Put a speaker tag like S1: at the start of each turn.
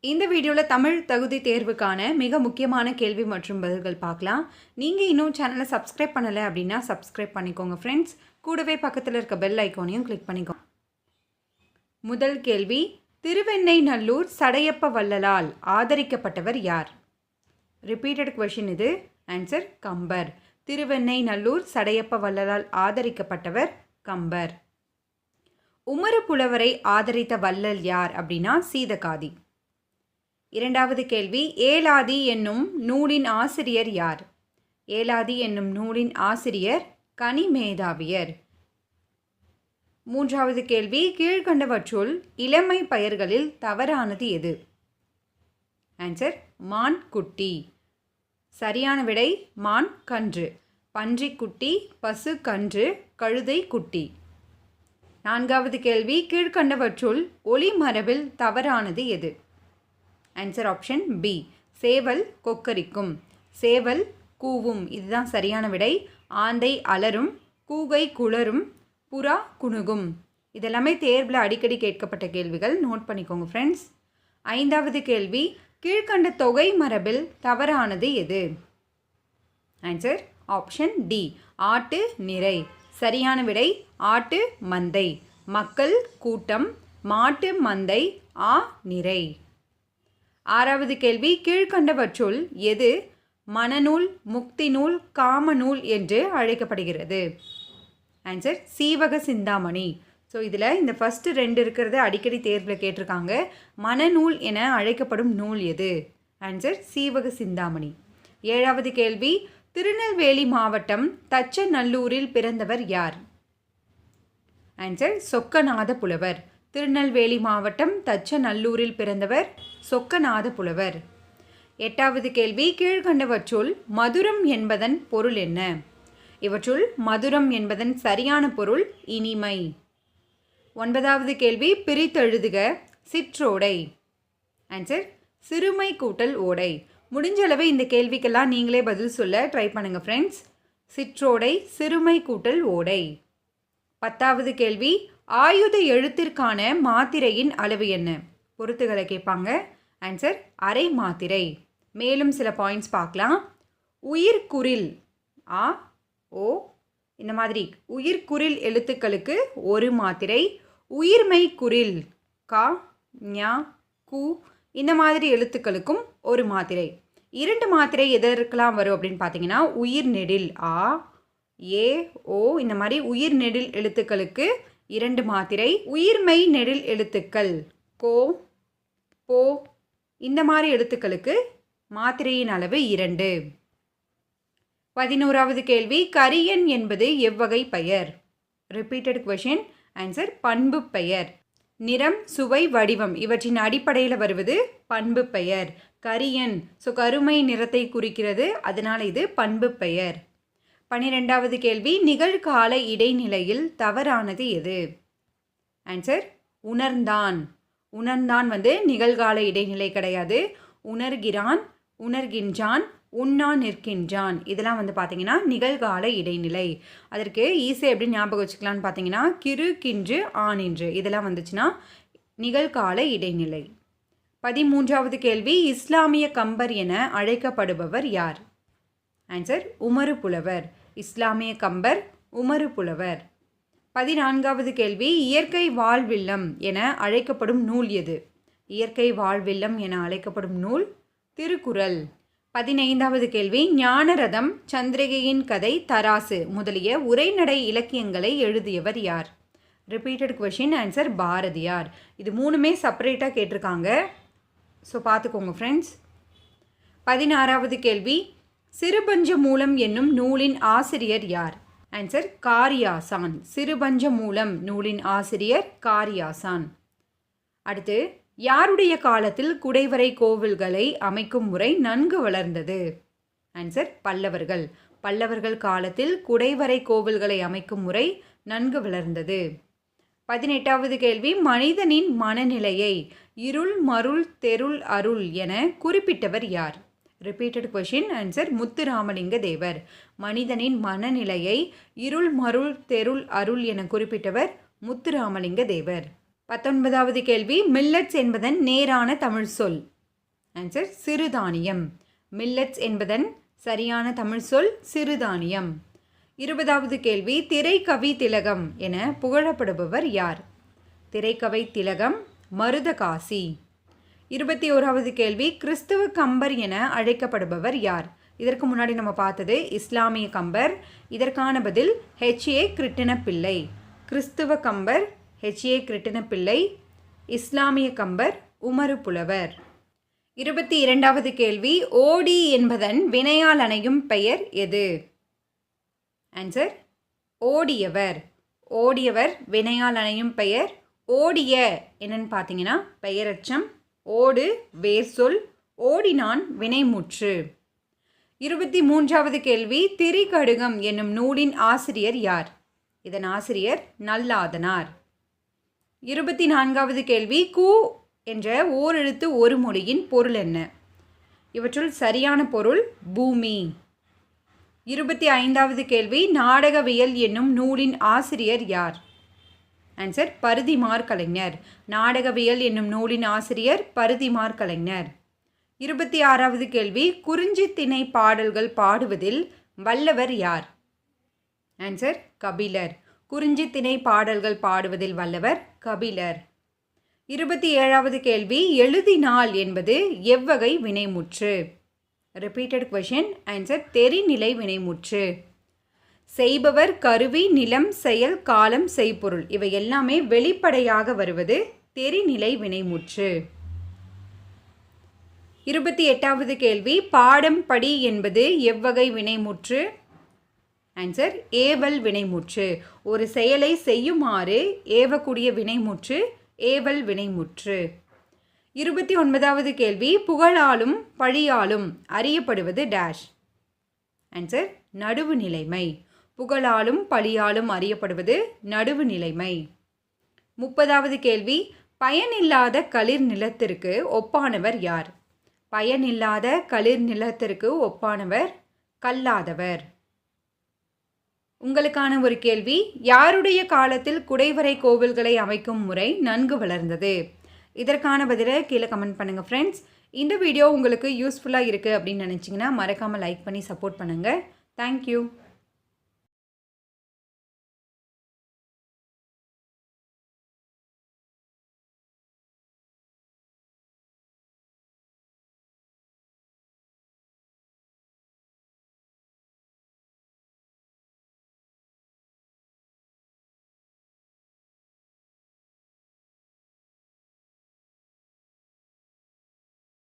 S1: இந்த வீடியோவில் தமிழ் தகுதி தேர்வுக்கான மிக முக்கியமான கேள்வி மற்றும் பதில்கள் பார்க்கலாம். நீங்கள் இன்னும் சேனலை சப்ஸ்கிரைப் பண்ணலை அப்படின்னா சப்ஸ்கிரைப் பண்ணிக்கோங்க ஃப்ரெண்ட்ஸ். கூடவே பக்கத்தில் இருக்க பெல் ஐக்கானையும் கிளிக் பண்ணிக்கோங்க. முதல் கேள்வி, திருவெண்ணெய்நல்லூர் சடையப்ப வள்ளலால் ஆதரிக்கப்பட்டவர் யார்? ரிப்பீட்டட் கொஷின் இது. ஆன்சர் கம்பர். திருவெண்ணெய்நல்லூர் சடையப்ப வள்ளலால் ஆதரிக்கப்பட்டவர் கம்பர். உமறு புலவரை ஆதரித்த வள்ளல் யார் அப்படின்னா சீதகாதி. இரண்டாவது கேள்வி, ஏலாதி என்னும் நூலின் ஆசிரியர் யார்? ஏலாதி என்னும் நூலின் ஆசிரியர் கனிமேதாவியர். மூன்றாவது கேள்வி, கீழ்கண்டவற்றுள் இளமை பெயர்களில் தவறானது எது? ஆன்சர் மான் குட்டி. சரியான விடை மான் கன்று, பன்றிக்குட்டி, பசு கன்று, கழுதை குட்டி. நான்காவது கேள்வி, கீழ்கண்டவற்றுள் ஒலி மரபில் தவறானது எது? ஆன்சர் ஆப்ஷன் பி, சேவல் கொக்கரிக்கும், சேவல் கூவும், இதுதான் சரியான விடை. ஆந்தை அலரும், கூகை குளரும், புறா குணுகும். இதெல்லாமே தேர்வில் அடிக்கடி கேட்கப்பட்ட கேள்விகள், நோட் பண்ணிக்கோங்க ஃப்ரெண்ட்ஸ். ஐந்தாவது கேள்வி, கீழ்கண்ட தொகை மரபில் தவறானது எது? ஆன்சர் ஆப்ஷன் டி, ஆட்டு நிறை. சரியான விடை ஆட்டு மந்தை, மக்கள் கூட்டம், மாட்டு மந்தை, ஆ நிறை. ஆறாவது கேள்வி, கீழ்கண்டவற்றுள் எது மனநூல், முக்தி நூல், காமநூல் என்று அழைக்கப்படுகிறது? ஆன்சர் சீவக சிந்தாமணி. ஸோ இதில் இந்த ஃபஸ்ட்டு ரெண்டு இருக்கிறது அடிக்கடி தேர்வில் கேட்டிருக்காங்க. மனநூல் என அழைக்கப்படும் நூல் எது? ஆன்சர் சீவக சிந்தாமணி. ஏழாவது கேள்வி, திருநெல்வேலி மாவட்டம் தச்சநல்லூரில் பிறந்தவர் யார்? ஆன்சர் சொக்கநாத புலவர். திருநெல்வேலி மாவட்டம் தச்சநல்லூரில் பிறந்தவர் சொக்கநாத புலவர். எட்டாவது கேள்வி, கீழ்கண்டவற்றுள் மதுரம் என்பதன் பொருள் என்ன? இவற்றுள் மதுரம் என்பதன் சரியான பொருள் இனிமை. ஒன்பதாவது கேள்வி, பிரித்தெழுதுக சிற்றோடை. ஆன்சர் சிறுமை கூட்டல் ஓடை. முடிஞ்ச அளவு இந்த கேள்விக்கெல்லாம் நீங்களே பதில் சொல்ல ட்ரை பண்ணுங்கள் ஃப்ரெண்ட்ஸ். சிற்றோடை, சிறுமை கூட்டல் ஓடை. பத்தாவது கேள்வி, ஆயுத எழுத்திற்கான மாத்திரையின் அளவு என்ன? பொறுத்துகளை கேட்பாங்க. ஆன்சர் அரை மாத்திரை. மேலும் சில பாயிண்ட்ஸ் பார்க்கலாம். உயிர்குறில் ஆ ஓ இந்த மாதிரி உயிர்குறில் எழுத்துக்களுக்கு ஒரு மாத்திரை, உயிர்மெய் குறில் கா ஞா கு இந்த மாதிரி எழுத்துக்களுக்கும் ஒரு மாத்திரை. இரண்டு மாத்திரை எதற்கெல்லாம் வரும் அப்படின்னு பார்த்தீங்கன்னா, உயிர் நெடில் ஆ ஏ ஓ இந்த மாதிரி உயிர் நெடில் எழுத்துக்களுக்கு இரண்டு மாத்திரை, உயிர்மெய் நெடில் எழுத்துக்கள் கோ போ இந்த மாதிரி எழுத்துக்களுக்கு மாத்திரையின் அளவு 2. 11வது கேள்வி, கரியன் என்பது எவ்வகை பெயர்? Repeated question. ஆன்சர் பண்பு பெயர். நிறம், சுவை, வடிவம் இவற்றின் அடிப்படையில் வருவது பண்பு பெயர். கரியன் ஸோ கருமை நிறத்தை குறிக்கிறது, அதனால் இது பண்பு பெயர். 12வது கேள்வி, நிகழ்கால இடைநிலையில் தவறானது எது? ஆன்சர் உணர்ந்தான். உணர்ந்தான் நிகழ்கால இடைநிலை கிடையாது. உணர்கிறான், உணர்கின்றான், உண்ணான், நிற்கின்றான் இதெல்லாம் பார்த்தீங்கன்னா நிகழ்கால இடைநிலை. அதற்கு ஈஸியாக எப்படி ஞாபகம் வச்சுக்கலான்னு பார்த்தீங்கன்னா, கிறு, கின்று, ஆனின்று இதெல்லாம் வந்துச்சுன்னா நிகழ்கால இடைநிலை. 13வது கேள்வி, இஸ்லாமிய கம்பர் என அழைக்கப்படுபவர் யார்? ஆன்சர் உமறு புலவர். இஸ்லாமிய கம்பர் உமறு புலவர். 14வது கேள்வி, இயற்கை வாழ்வில்லம் என அழைக்கப்படும் நூல் எது? இயற்கை வாழ்வில்லம் என அழைக்கப்படும் நூல் திருக்குறள். 15வது கேள்வி, ஞானரதம், சந்திரிகையின் கதை, தராசு முதலிய உரைநடை இலக்கியங்களை எழுதியவர் யார்? Repeated question. ஆன்சர் பாரதியார். இது மூணுமே செப்பரேட்டாக கேட்டிருக்காங்க, ஸோ பார்த்துக்கோங்க ஃப்ரெண்ட்ஸ். 16வது கேள்வி, சிறுபஞ்ச மூலம் என்னும் நூலின் ஆசிரியர் யார்? ஆன்சர் காரியாசான். சிறுபஞ்ச மூலம் நூலின் ஆசிரியர் காரியாசான். அடுத்து, யாருடைய காலத்தில் குடைவரை கோவில்களை அமைக்கும் முறை நன்கு வளர்ந்தது? ஆன்சர் பல்லவர்கள். பல்லவர்கள் காலத்தில் குடைவரை கோவில்களை அமைக்கும் முறை நன்கு வளர்ந்தது. 18வது கேள்வி, மனிதனின் மனநிலையை இருள், மருள், தெருள், அருள் என குறிப்பிட்டவர் யார்? Repeated question. Answer Muthuramalinga Thevar. மனிதனின் மனநிலையை இருள், மருள், தெருள், அருள் என குறிப்பிட்டவர் முத்துராமலிங்க தேவர். 19வது கேள்வி, மில்லட்ஸ் என்பதன் நேரான தமிழ் சொல். ஆன்சர் சிறுதானியம். மில்லட்ஸ் என்பதன் சரியான தமிழ் சொல் சிறுதானியம். 20வது கேள்வி, திரைக்கவி திலகம் என புகழப்படுபவர் யார்? திரைக்கவி திலகம் மருதகாசி. 21வது கேள்வி, கிறிஸ்துவ கம்பர் என அழைக்கப்படுபவர் யார்? இதற்கு முன்னாடி நம்ம பார்த்தது இஸ்லாமிய கம்பர். இதற்கான பதில் H.A. கிருட்டிணப்பிள்ளை. கிறிஸ்துவ கம்பர் H.A. கிருட்டிணப்பிள்ளை. இஸ்லாமிய கம்பர் உமறு புலவர். 22வது கேள்வி, ஓடி என்பதன் வினையால் அணையும் பெயர் எது? ஆன்சர் ஓடியவர். ஓடியவர் வினையால் அணையும் பெயர். ஓடிய என்னன்னு பார்த்தீங்கன்னா பெயரச்சம். ஓடு வேர் சொல். ஓடினான் வினைமுற்று. 23வது கேள்வி, திரிகடுகம் என்னும் நூலின் ஆசிரியர் யார்? இதன் ஆசிரியர் நல்லாதனார். 24வது கேள்வி, கு என்ற ஓரெழுத்து ஒரு மொழியின் பொருள் என்ன? இவற்றுள் சரியான பொருள் பூமி. 25வது கேள்வி, நாடகவியல் என்னும் நூலின் ஆசிரியர் யார்? ஆன்சர் பருதிமார் கலைஞர். நாடகவியல் என்னும் நூலின் ஆசிரியர் பருதிமார் கலைஞர். 26வது கேள்வி, குறிஞ்சி திணை பாடல்கள் பாடுவதில் வல்லவர் யார்? ஆன்சர் கபிலர். குறிஞ்சி திணை பாடல்கள் பாடுவதில் வல்லவர் கபிலர். 27வது கேள்வி, எழுதினால் என்பது எவ்வகை வினைமுற்று? Repeated question. ஆன்சர் தெரிநிலை வினைமுற்று. செய்பவர், கருவி, நிலம், செயல், காலம், செய்பொருள் இவை எல்லாமே வெளிப்படையாக வருவது தெரிநிலை வினைமுற்று. 28வது கேள்வி, பாடம் படி என்பது எவ்வகை வினைமுற்று? ஆன்சர் ஏவல் வினைமுற்று. ஒரு செயலை செய்யுமாறு ஏவக்கூடிய வினைமுற்று ஏவல் வினைமுற்று. 29வது கேள்வி, புகழாலும் பழியாலும் அறியப்படுவது டேஷ்? ஆன்சர் நடுவு நிலைமை. புகழாலும் பழியாலும் அறியப்படுவது நடுவு நிலைமை. 30வது கேள்வி, பயனில்லாத களிர் நிலத்திற்கு ஒப்பானவர் யார்? பயனில்லாத களிர் நிலத்திற்கு ஒப்பானவர் கல்லாதவர். உங்களுக்கான ஒரு கேள்வி, யாருடைய காலத்தில் குடைவரை கோவில்களை அமைக்கும் முறை நன்கு வளர்ந்தது? இதற்கான பதிலை கீழே கமெண்ட் பண்ணுங்கள் ஃப்ரெண்ட்ஸ். இந்த வீடியோ உங்களுக்கு யூஸ்ஃபுல்லாக இருக்குது அப்படின்னு நினச்சிங்கன்னா மறக்காமல் லைக் பண்ணி சப்போர்ட் பண்ணுங்கள். தேங்க்யூ.